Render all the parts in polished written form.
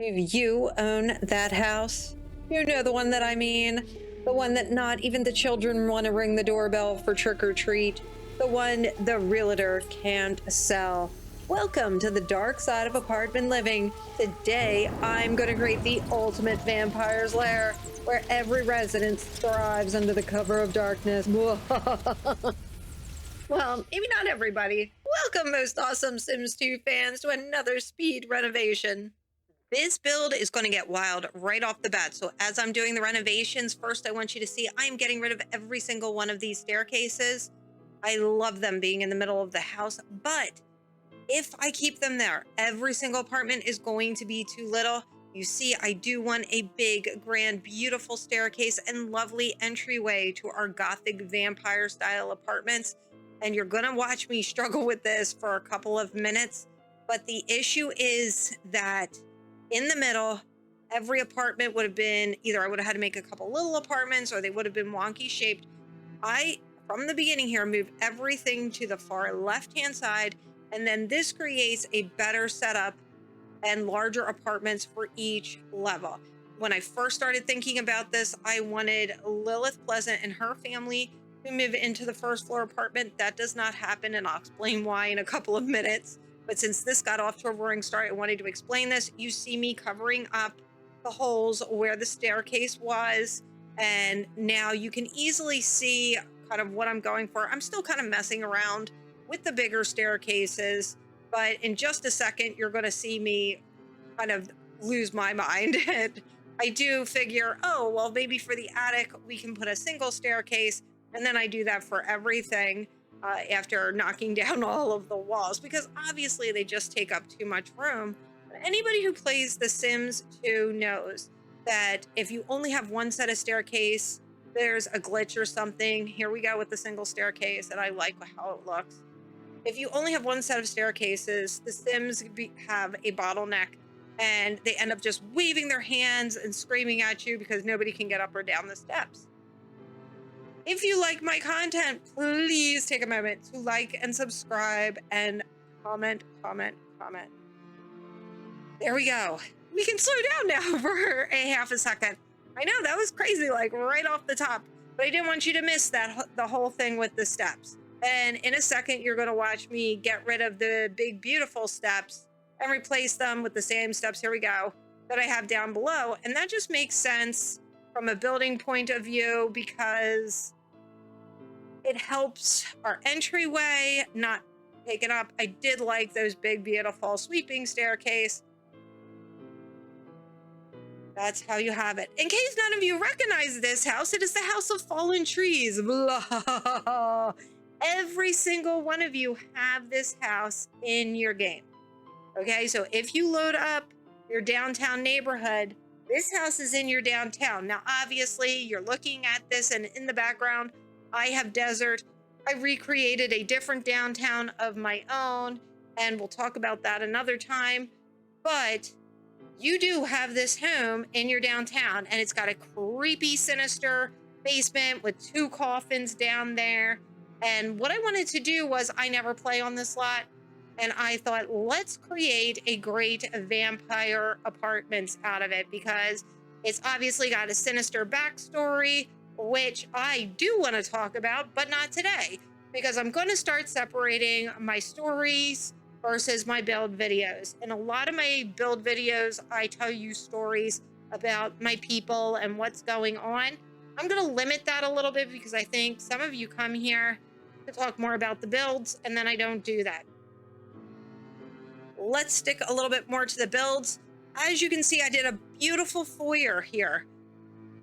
You own that house? You know the one that I mean. The one that not even the children want to ring the doorbell for trick or treat. The one the realtor can't sell. Welcome to the dark side of apartment living. Today, I'm going to create the ultimate vampire's lair where every resident thrives under the cover of darkness. Well, maybe not everybody. Welcome, most awesome Sims 2 fans, to another speed renovation. This build is going to get wild right off the bat. So as I'm doing the renovations, first I want you to see I'm getting rid of every single one of these staircases. I love them being in the middle of the house, but if I keep them there, every single apartment is going to be too little. You see, I do want a big, grand, beautiful staircase and lovely entryway to our Gothic vampire style apartments. And you're going to watch me struggle with this for a couple of minutes. But the issue is that in the middle, every apartment would have been either I would have had to make a couple little apartments or they would have been wonky shaped. From the beginning here, move everything to the far left-hand side, and then this creates a better setup and larger apartments for each level. When I first started thinking about this, I wanted Lilith Pleasant and her family to move into the first floor apartment. That does not happen, and I'll explain why in a couple of minutes. But since this got off to a roaring start, I wanted to explain this. You see me covering up the holes where the staircase was, and now you can easily see kind of what I'm going for. I'm still kind of messing around with the bigger staircases, but in just a second, you're going to see me kind of lose my mind. And I do figure, oh, well, maybe for the attic, we can put a single staircase, and then I do that for everything. After knocking down all of the walls, because obviously they just take up too much room. Anybody who plays The Sims 2 knows that if you only have one set of staircase, there's a glitch or something. Here we go with the single staircase, and I like how it looks. If you only have one set of staircases, the Sims have a bottleneck, and they end up just waving their hands and screaming at you because nobody can get up or down the steps. If you like my content, please take a moment to like and subscribe and comment. There we go. We can slow down now for a half a second. I know that was crazy, like right off the top, but I didn't want you to miss the whole thing with the steps. And in a second, you're going to watch me get rid of the big, beautiful steps and replace them with the same steps. Here we go, that I have down below. And that just makes sense from a building point of view because it helps our entryway not take it up. I did like those big, beautiful sweeping staircase. That's how you have it. In case none of you recognize this house, it is the House of Fallen Trees. Blah. Every single one of you have this house in your game. Okay, so if you load up your downtown neighborhood, this house is in your downtown. Now, obviously, you're looking at this, and in the background, I have desert. I recreated a different downtown of my own, and we'll talk about that another time. But you do have this home in your downtown, and it's got a creepy, sinister basement with 2 coffins down there. And what I wanted to do was, I never play on this lot, and I thought, let's create a great vampire apartments out of it because it's obviously got a sinister backstory, which I do want to talk about, but not today, because I'm going to start separating my stories versus my build videos. In a lot of my build videos, I tell you stories about my people and what's going on. I'm going to limit that a little bit because I think some of you come here to talk more about the builds, and then I don't do that. Let's stick a little bit more to the builds. As you can see, I did a beautiful foyer here.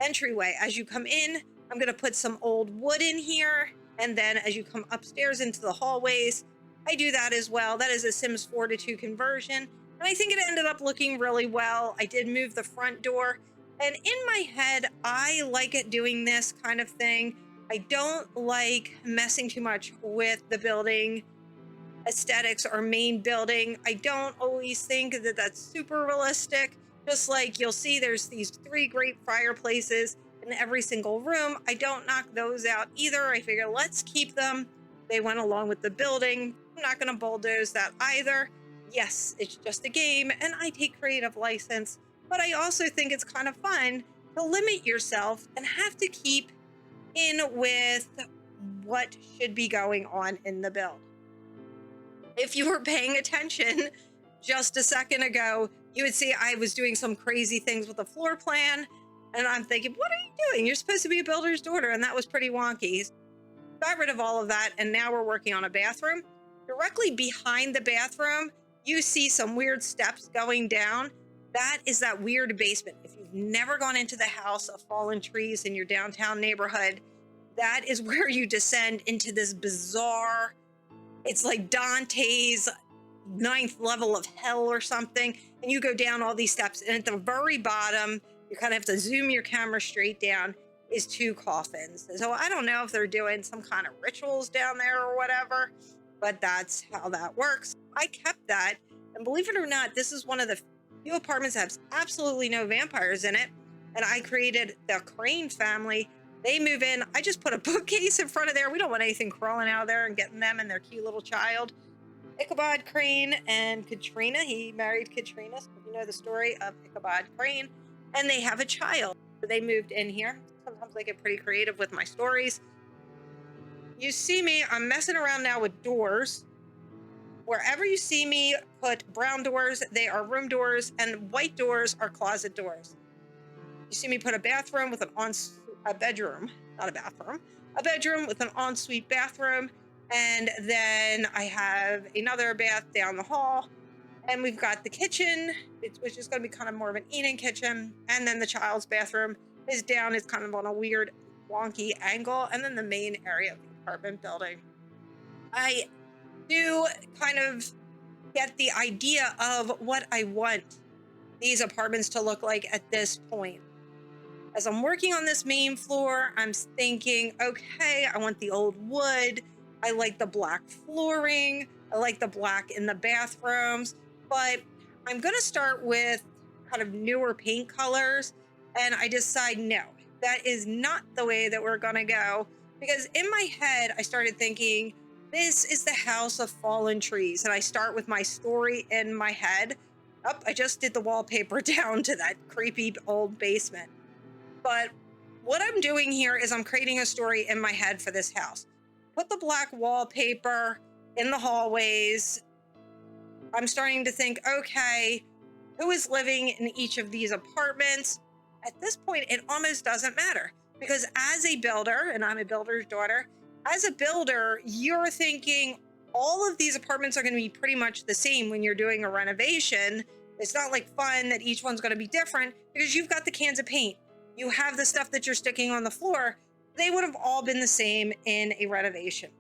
Entryway. As you come in, I'm going to put some old wood in here. And then as you come upstairs into the hallways, I do that as well. That is a Sims 4 to 2 conversion. And I think it ended up looking really well. I did move the front door. And in my head, I like it doing this kind of thing. I don't like messing too much with the building aesthetics or main building. I don't always think that that's super realistic. Just like you'll see there's these 3 great fireplaces in every single room. I don't knock those out either. I figure let's keep them. They went along with the building. I'm not going to bulldoze that either. Yes, it's just a game, and I take creative license but I also think it's kind of fun to limit yourself and have to keep in with what should be going on in the build. If you were paying attention just a second ago, you would see I was doing some crazy things with the floor plan, and I'm thinking, what are you doing? You're supposed to be a builder's daughter, and that was pretty wonky. Got rid of all of that, and now we're working on a bathroom. Directly behind the bathroom, you see some weird steps going down. That is that weird basement. If you've never gone into the House of Fallen Trees in your downtown neighborhood, that is where you descend into this bizarre, it's like Dante's ninth level of hell or something. And you go down all these steps, and at the very bottom, you kind of have to zoom your camera straight down, is 2 coffins. So I don't know if they're doing some kind of rituals down there or whatever, but that's how that works. I kept that, and believe it or not, this is one of the few apartments that has absolutely no vampires in it. And I created the Crane family. They move in. I just put a bookcase in front of there. We don't want anything crawling out of there and getting them and their cute little child. Ichabod Crane and Katrina. He married Katrina, so if you know the story of Ichabod Crane. And they have a child. So they moved in here. Sometimes I get pretty creative with my stories. You see me, I'm messing around now with doors. Wherever you see me put brown doors, they are room doors, and white doors are closet doors. You see me put a bathroom with a bedroom, not a bathroom, a bedroom with an ensuite bathroom. And then I have another bath down the hall. And we've got the kitchen, which is going to be kind of more of an eating kitchen. And then the child's bathroom is down. It's kind of on a weird, wonky angle. And then the main area of the apartment building. I do kind of get the idea of what I want these apartments to look like at this point. As I'm working on this main floor, I'm thinking, okay, I want the old wood. I like the black flooring. I like the black in the bathrooms. But I'm going to start with kind of newer paint colors. And I decide, no, that is not the way that we're going to go. Because in my head, I started thinking, this is the House of Fallen Trees. And I start with my story in my head. Oh, I just did the wallpaper down to that creepy old basement. But what I'm doing here is I'm creating a story in my head for this house. Put the black wallpaper in the hallways. I'm starting to think, okay, who is living in each of these apartments? At this point, it almost doesn't matter, because as a builder, and I'm a builder's daughter, as a builder, you're thinking all of these apartments are going to be pretty much the same when you're doing a renovation. It's not like fun that each one's going to be different, because you've got the cans of paint. You have the stuff that you're sticking on the floor. They would have all been the same in a renovation.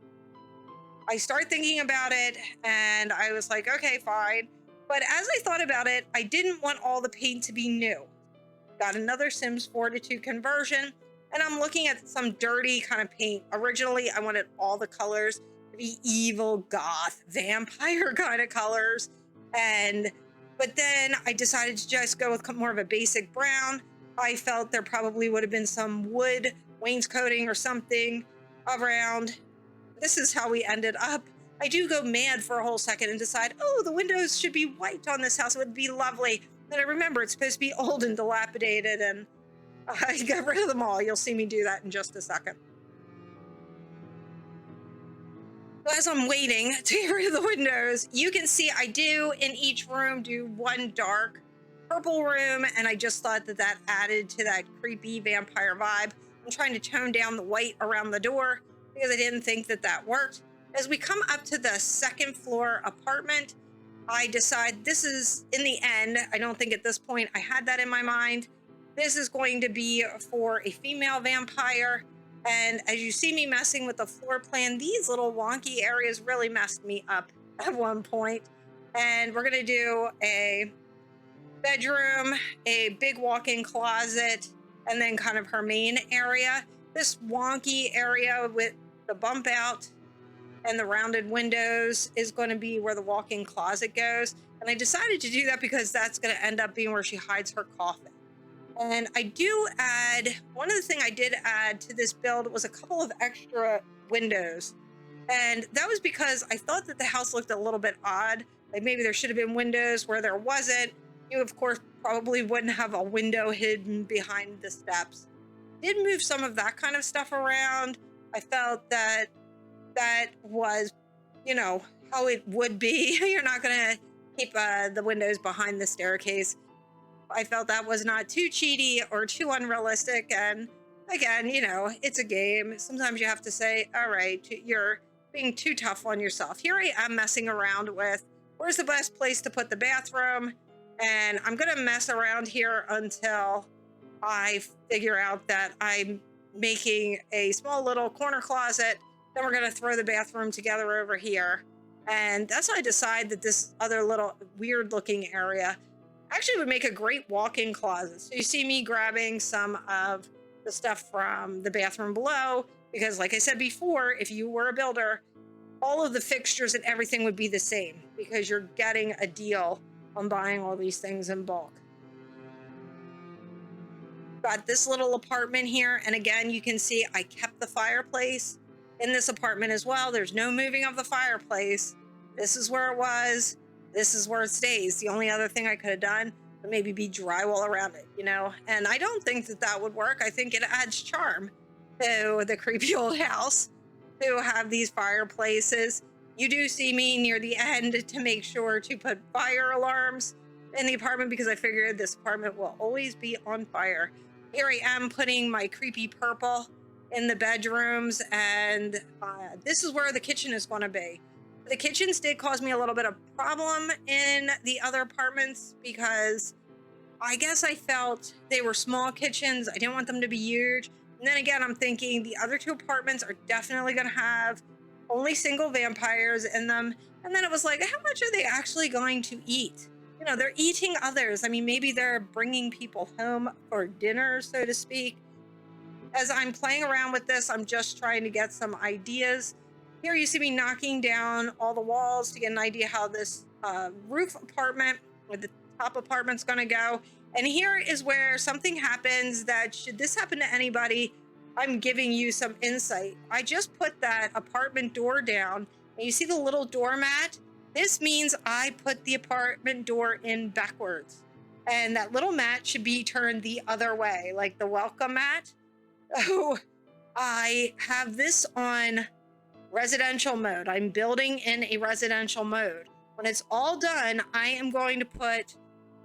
I start thinking about it, and I was like, okay, fine. But as I thought about it, I didn't want all the paint to be new. Got another Sims 4 to 2 conversion, and I'm looking at some dirty kind of paint. Originally, I wanted all the colors to be evil, goth, vampire kind of colors. But then I decided to just go with more of a basic brown. I felt there probably would have been some wood wainscoting or something around. This is how we ended up. I do go mad for a whole second and decide, oh, the windows should be white on this house. It would be lovely. Then I remember it's supposed to be old and dilapidated, and I got rid of them all. You'll see me do that in just a second. So as I'm waiting to get rid of the windows, you can see I do in each room do one dark purple room, and I just thought that that added to that creepy vampire vibe. I'm trying to tone down the white around the door because I didn't think that that worked. As we come up to the second floor apartment, I decide this is, in the end, I don't think at this point I had that in my mind. This is going to be for a female vampire. And as you see me messing with the floor plan, these little wonky areas really messed me up at one point. And we're going to do a bedroom, a big walk-in closet, and then kind of her main area. This wonky area with the bump out and the rounded windows is going to be where the walk-in closet goes. And I decided to do that because that's going to end up being where she hides her coffin. And I do add, one of the things I did add to this build was a couple of extra windows. And that was because I thought that the house looked a little bit odd. Like maybe there should have been windows where there wasn't. You, of course, probably wouldn't have a window hidden behind the steps. Did move some of that kind of stuff around. I felt that that was, you know, how it would be. You're not going to keep the windows behind the staircase. I felt that was not too cheaty or too unrealistic. And again, you know, it's a game. Sometimes you have to say, all right, you're being too tough on yourself. Here I am messing around with where's the best place to put the bathroom. And I'm going to mess around here until I figure out that I'm making a small little corner closet. Then we're going to throw the bathroom together over here. And that's how I decide that this other little weird looking area actually would make a great walk-in closet. So you see me grabbing some of the stuff from the bathroom below, because like I said before, if you were a builder, all of the fixtures and everything would be the same because you're getting a deal on buying all these things in bulk. Got this little apartment here. And again, you can see I kept the fireplace in this apartment as well. There's no moving of the fireplace. This is where it was. This is where it stays. The only other thing I could have done would maybe be drywall around it, you know? And I don't think that that would work. I think it adds charm to the creepy old house to have these fireplaces. You do see me near the end to make sure to put fire alarms in the apartment because I figured this apartment will always be on fire. Here I am putting my creepy purple in the bedrooms, and this is where the kitchen is going to be. The kitchens did cause me a little bit of problem in the other apartments because I guess I felt they were small kitchens. I didn't want them to be huge. And then again, I'm thinking the other two apartments are definitely going to have only single vampires in them. And then it was like, how much are they actually going to eat? You know, they're eating others. I mean, maybe they're bringing people home for dinner, so to speak. As I'm playing around with this, I'm just trying to get some ideas. Here you see me knocking down all the walls to get an idea how this roof apartment with the top apartment's going to go. And here is where something happens that, should this happen to anybody, I'm giving you some insight. I just put that apartment door down, and you see the little doormat? This means I put the apartment door in backwards. And that little mat should be turned the other way, like the welcome mat. So I have this on residential mode. I'm building in a residential mode. When it's all done, I am going to put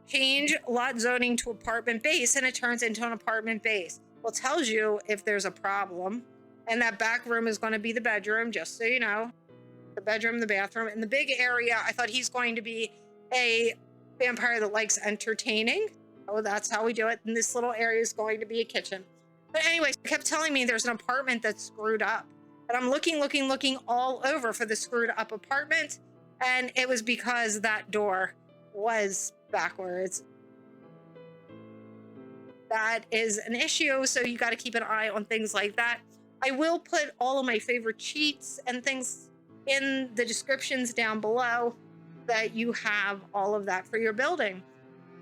change lot zoning to apartment base, and it turns into an apartment base. Well, it tells you if there's a problem. And that back room is going to be the bedroom, just so you know. The bedroom, the bathroom, and the big area, I thought he's going to be a vampire that likes entertaining. Oh, that's how we do it. And this little area is going to be a kitchen. But anyway, it kept telling me there's an apartment that's screwed up. And I'm looking all over for the screwed up apartment. And it was because that door was backwards. That is an issue. So you got to keep an eye on things like that. I will put all of my favorite cheats and things in the descriptions down below that you have all of that for your building.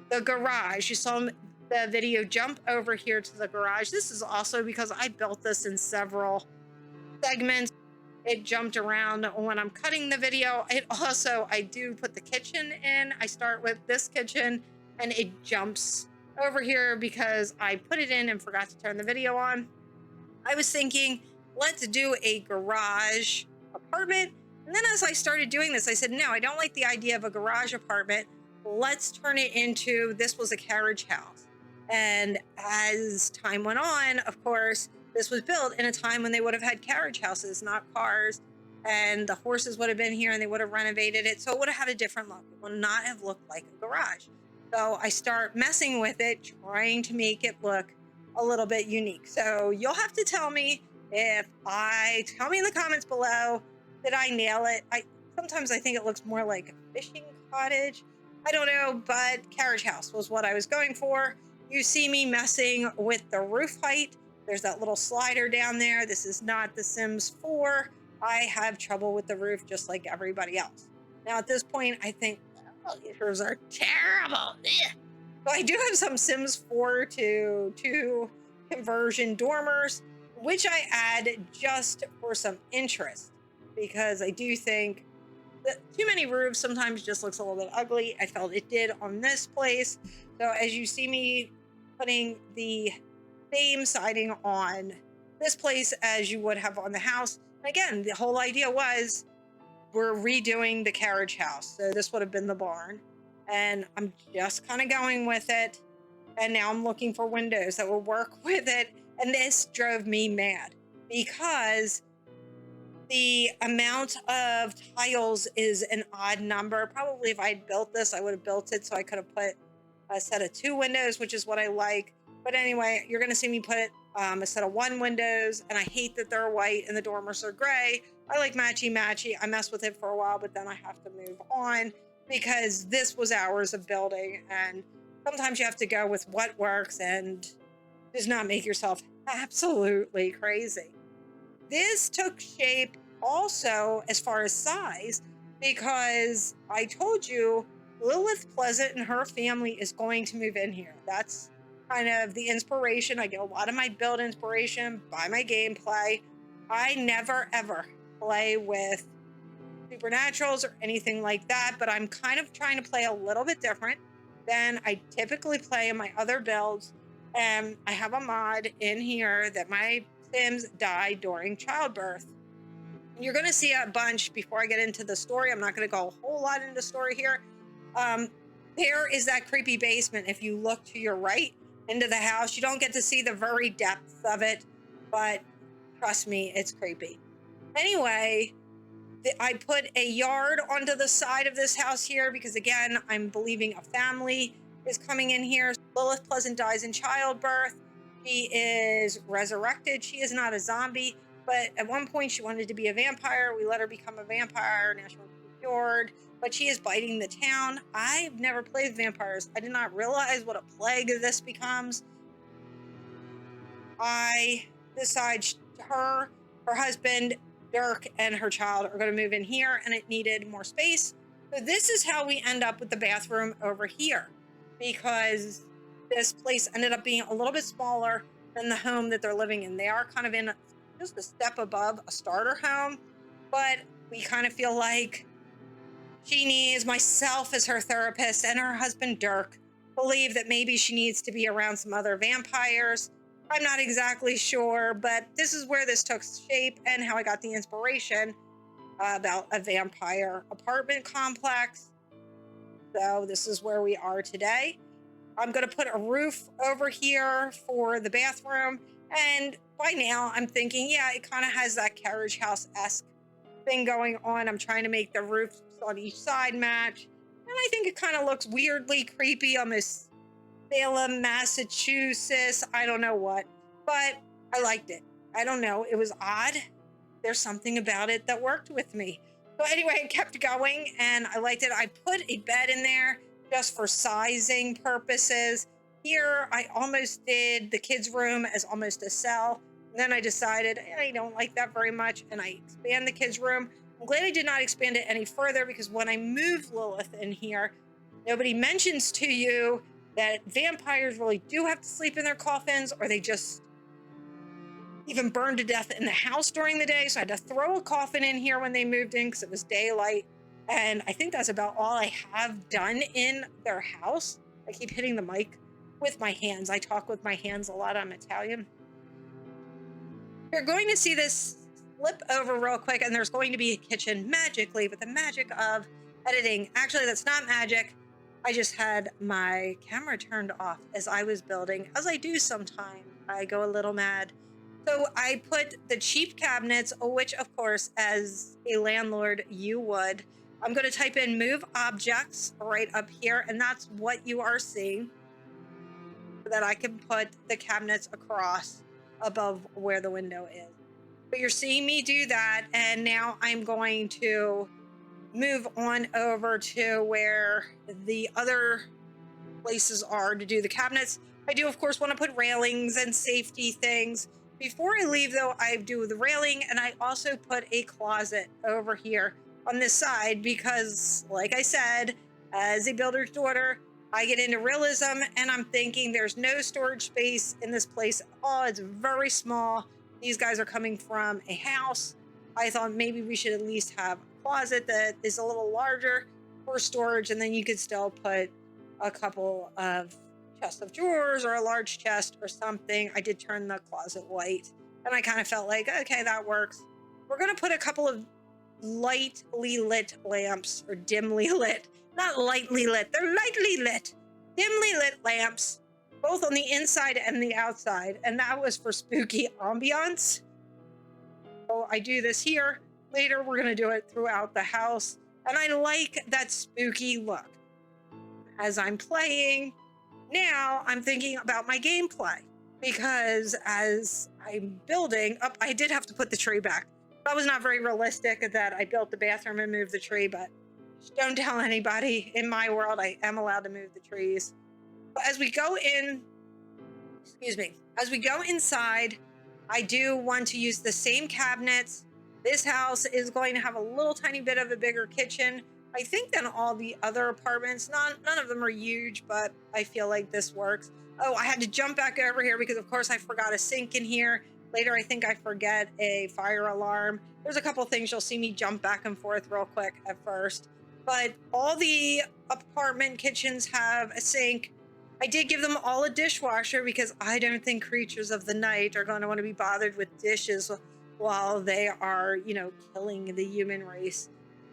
The garage, you saw the video jump over here to the garage. This is also because I built this in several segments. It jumped around when I'm cutting the video. It also, I do put the kitchen in. I start with this kitchen and it jumps over here because I put it in and forgot to turn the video on. I was thinking, let's do a garage apartment. And then as I started doing this, I said, no, I don't like the idea of a garage apartment. Let's turn it into, this was a carriage house. And as time went on, of course, this was built in a time when they would have had carriage houses, not cars. And the horses would have been here and they would have renovated it. So it would have had a different look. It would not have looked like a garage. So I start messing with it, trying to make it look a little bit unique. So you'll have to tell me tell me in the comments below, did I nail it? Sometimes I think it looks more like a fishing cottage. I don't know, but carriage house was what I was going for. You see me messing with the roof height. There's that little slider down there. This is not The Sims 4. I have trouble with the roof just like everybody else. Now at this point, I think, oh, these are terrible. Ugh. So I do have some Sims 4 to 2 conversion dormers, which I add just for some interest, because I do think too many roofs sometimes just looks a little bit ugly. I felt it did on this place. So as you see me putting the same siding on this place as you would have on the house. Again, the whole idea was we're redoing the carriage house. So this would have been the barn. And I'm just kind of going with it. And now I'm looking for windows that will work with it. And this drove me mad because the amount of tiles is an odd number. Probably if I'd built this, I would have built it so I could have put a set of 2 windows, which is what I like. But anyway, you're going to see me put a set of 1 windows, and I hate that they're white and the dormers are gray. I like matchy-matchy. I messed with it for a while, but then I have to move on because this was hours of building, and sometimes you have to go with what works and does not make yourself absolutely crazy. This took shape also as far as size because I told you Lilith Pleasant and her family is going to move in here. That's kind of the inspiration. I get a lot of my build inspiration by my gameplay. I never ever play with supernaturals or anything like that, but I'm kind of trying to play a little bit different than I typically play in my other builds. And I have a mod in here that my Sims die during childbirth. And you're going to see a bunch before I get into the story. I'm not going to go a whole lot into story here. There is that creepy basement. If you look to your right into the house, you don't get to see the very depths of it, but trust me, it's creepy. Anyway, I put a yard onto the side of this house here because, again, I'm believing a family is coming in here. Lilith Pleasant dies in childbirth. She is resurrected. She is not a zombie, but at one point she wanted to be a vampire. We let her become a vampire. Now she wants to be cured, but she is biting the town. I've never played vampires. I did not realize what a plague this becomes. I decide her husband, Dirk, and her child are going to move in here, and it needed more space. So this is how we end up with the bathroom over here, because this place ended up being a little bit smaller than the home that they're living in. They are kind of in just a step above a starter home, but we kind of feel like she needs myself as her therapist and her husband, Dirk, believe that maybe she needs to be around some other vampires. I'm not exactly sure, but this is where this took shape and how I got the inspiration about a vampire apartment complex. So this is where we are today. I'm going to put a roof over here for the bathroom. And by now I'm thinking, yeah, it kind of has that carriage house-esque thing going on. I'm trying to make the roofs on each side match. And I think it kind of looks weirdly creepy, almost Salem, Massachusetts. I don't know what, but I liked it. I don't know. It was odd. There's something about it that worked with me. So anyway, I kept going and I liked it. I put a bed in there just for sizing purposes. Here, I almost did the kids' room as almost a cell. And then I decided I don't like that very much, and I expand the kids' room. I'm glad I did not expand it any further, because when I moved Lilith in here, nobody mentions to you that vampires really do have to sleep in their coffins, or they just even burn to death in the house during the day. So I had to throw a coffin in here when they moved in because it was daylight. And I think that's about all I have done in their house. I keep hitting the mic with my hands. I talk with my hands a lot. I'm Italian. You're going to see this flip over real quick, and there's going to be a kitchen magically, but the magic of editing. Actually, that's not magic. I just had my camera turned off as I was building, as I do sometimes. I go a little mad. So I put the cheap cabinets, which of course, as a landlord, you would. I'm going to type in moveObjects right up here, and that's what you are seeing, so that I can put the cabinets across above where the window is. But you're seeing me do that, and now I'm going to move on over to where the other places are to do the cabinets. I do, of course, want to put railings and safety things. Before I leave, though, I do the railing, and I also put a closet over here on this side because, like I said, as a builder's daughter, I get into realism, and I'm thinking there's no storage space in this place at all. It's very small. These guys are coming from a house. I thought maybe we should at least have closet that is a little larger for storage, and then you could still put a couple of chests of drawers or a large chest or something. I did turn the closet white, and I kind of felt like, okay, that works. We're going to put a couple of lightly lit lamps, or dimly lit, not lightly lit, they're lightly lit, dimly lit lamps, both on the inside and the outside, and that was for spooky ambiance. So I do this here. Later, we're going to do it throughout the house, and I like that spooky look. As I'm playing, now I'm thinking about my gameplay, because as I'm building up, I did have to put the tree back. That was not very realistic that I built the bathroom and moved the tree, but don't tell anybody. In my world, I am allowed to move the trees. But as we go in, as we go inside, I do want to use the same cabinets. This house is going to have a little tiny bit of a bigger kitchen, I think, than all the other apartments. None of them are huge, but I feel like this works. Oh, I had to jump back over here because, of course, I forgot a sink in here. Later, I think I forget a fire alarm. There's a couple things you'll see me jump back and forth real quick at first. But all the apartment kitchens have a sink. I did give them all a dishwasher because I don't think creatures of the night are going to want to be bothered with dishes while they are, killing the human race.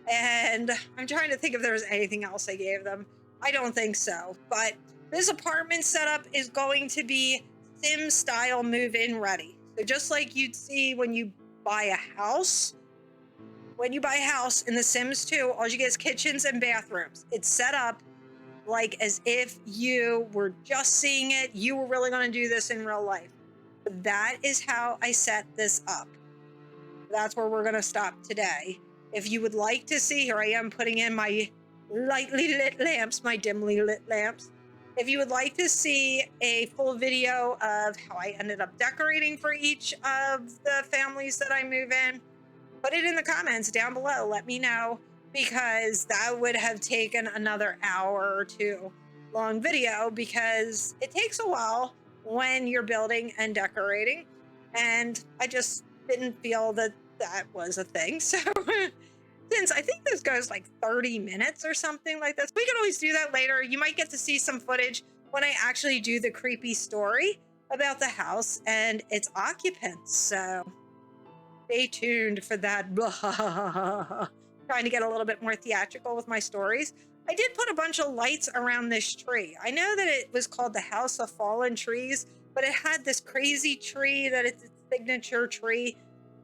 And I'm trying to think if there's anything else I gave them. I don't think so. But this apartment setup is going to be Sim style move-in ready. So just like you'd see when you buy a house, in The Sims 2, all you get is kitchens and bathrooms. It's set up like as if you were just seeing it, you were really going to do this in real life. That is how I set this up. That's where we're going to stop today. If you would like to see, here I am putting in my lightly lit lamps, my dimly lit lamps. If you would like to see a full video of how I ended up decorating for each of the families that I move in, put it in the comments down below. Let me know, because that would have taken another hour or two long video, because it takes a while when you're building and decorating. And I just didn't feel that that was a thing. So since I think this goes like 30 minutes or something like this, we can always do that later. You might get to see some footage when I actually do the creepy story about the house and its occupants. So stay tuned for that. Trying to get a little bit more theatrical with my stories. I did put a bunch of lights around this tree. I know that it was called the House of Fallen Trees, but it had this crazy tree that it's its signature tree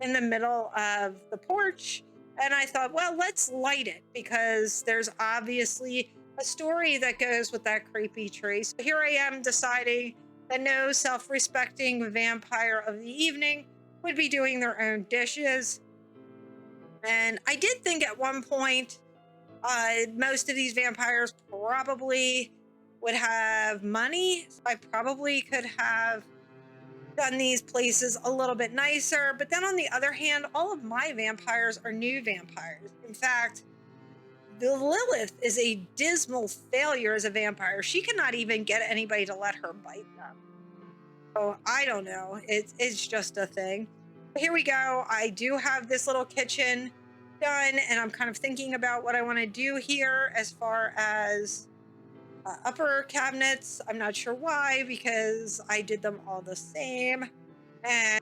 in the middle of the porch. And I thought, well, let's light it, because there's obviously a story that goes with that creepy tree. So here I am deciding that no self-respecting vampire of the evening would be doing their own dishes. And I did think at one point, most of these vampires probably would have money. So I probably could have done these places a little bit nicer. But then on the other hand, all of my vampires are new vampires. In fact, the Lilith is a dismal failure as a vampire. She cannot even get anybody to let her bite them. So I don't know. It's just a thing. Here we go. I do have this little kitchen done, and I'm kind of thinking about what I want to do here as far as upper cabinets. I'm not sure why, because I did them all the same. And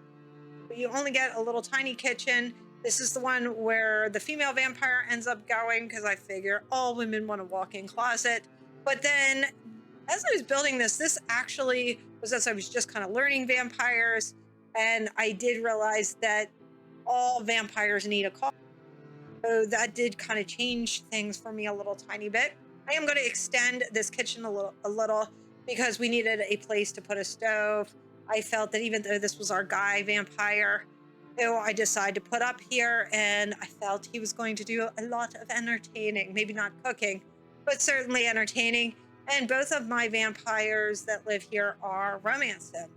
you only get a little tiny kitchen. This is the one where the female vampire ends up going, because I figure all women want a walk-in closet. But then as I was building this actually was as I was just kind of learning vampires, and I did realize that all vampires need a closet. So that did kind of change things for me a little tiny bit. I am going to extend this kitchen a little because we needed a place to put a stove. I felt that even though this was our guy vampire, who I decided to put up here, and I felt he was going to do a lot of entertaining, maybe not cooking, but certainly entertaining. And both of my vampires that live here are romance sims.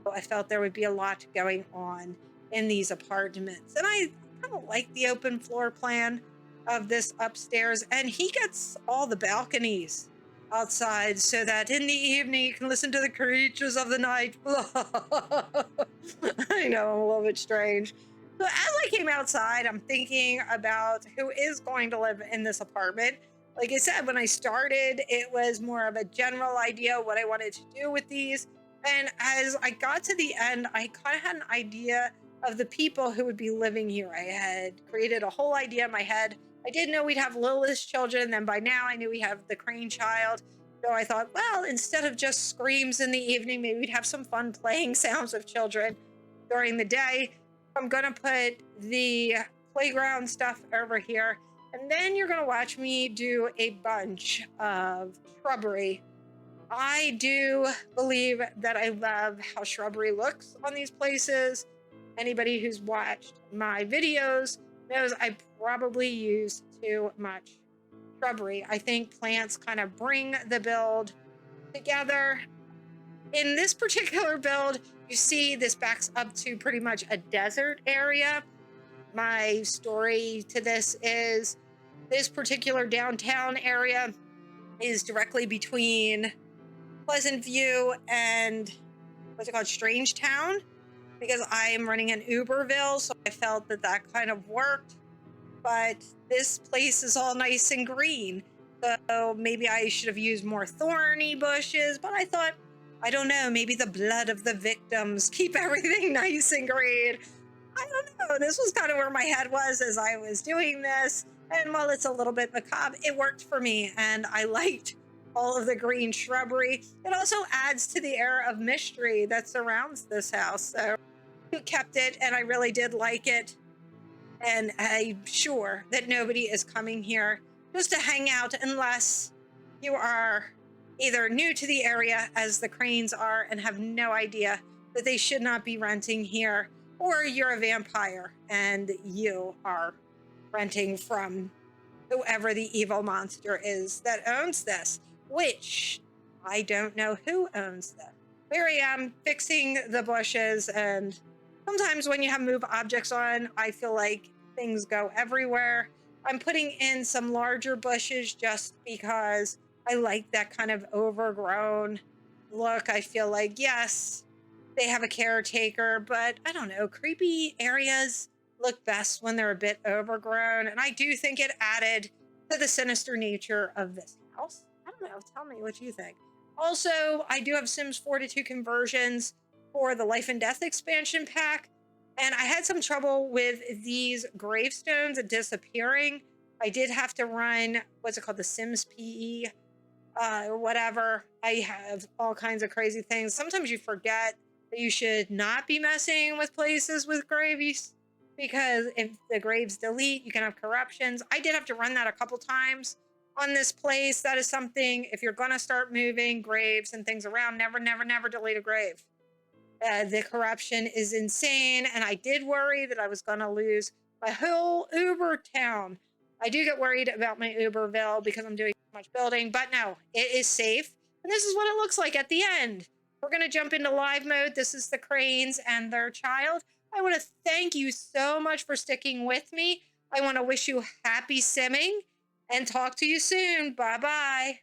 So I felt there would be a lot going on in these apartments. And I kind of like the open floor plan of this upstairs, and he gets all the balconies outside so that in the evening you can listen to the creatures of the night. I know, I'm a little bit strange, So as I came outside, I'm thinking about who is going to live in this apartment. Like I said, when I started, it was more of a general idea what I wanted to do with these. And as I got to the end, I kind of had an idea of the people who would be living here. I had created a whole idea in my head. I did know we'd have Lilith's children, then by now I knew we have the Crane child. So I thought, well, instead of just screams in the evening, maybe we'd have some fun playing sounds of children during the day. I'm gonna put the playground stuff over here, and then you're gonna watch me do a bunch of shrubbery. I do believe that I love how shrubbery looks on these places. Anybody who's watched my videos knows I probably use too much shrubbery. I think plants kind of bring the build together. In this particular build, you see this backs up to pretty much a desert area. My story to this is this particular downtown area is directly between Pleasant View and what's it called, Strange Town, because I am running an Uberville, so I felt that that kind of worked. But this place is all nice and green, so maybe I should have used more thorny bushes, but I thought, I don't know, maybe the blood of the victims keep everything nice and green. I don't know, this was kind of where my head was as I was doing this, and while it's a little bit macabre, it worked for me, and I liked all of the green shrubbery. It also adds to the air of mystery that surrounds this house, so I kept it, and I really did like it. And I'm sure that nobody is coming here just to hang out unless you are either new to the area, as the Cranes are, and have no idea that they should not be renting here, or you're a vampire and you are renting from whoever the evil monster is that owns this, which I don't know who owns them. Here I am fixing the bushes, and sometimes when you have move objects on, I feel like things go everywhere. I'm putting in some larger bushes just because I like that kind of overgrown look. I feel like, yes, they have a caretaker, but I don't know, creepy areas look best when they're a bit overgrown. And I do think it added to the sinister nature of this house. I don't know, tell me what you think. Also, I do have Sims 42 conversions for the Life and Death expansion pack, and I had some trouble with these gravestones disappearing. I did have to run, what's it called, the Sims PE, or whatever. I have all kinds of crazy things. Sometimes you forget that you should not be messing with places with graves, because if the graves delete, you can have corruptions. I did have to run that a couple times on this place. That is something, if you're going to start moving graves and things around, never delete a grave. The corruption is insane, and I did worry that I was going to lose my whole Uber town. I do get worried about my Uberville because I'm doing so much building, but no, it is safe. And this is what it looks like at the end. We're going to jump into live mode. This is the Cranes and their child. I want to thank you so much for sticking with me. I want to wish you happy simming and talk to you soon. Bye-bye.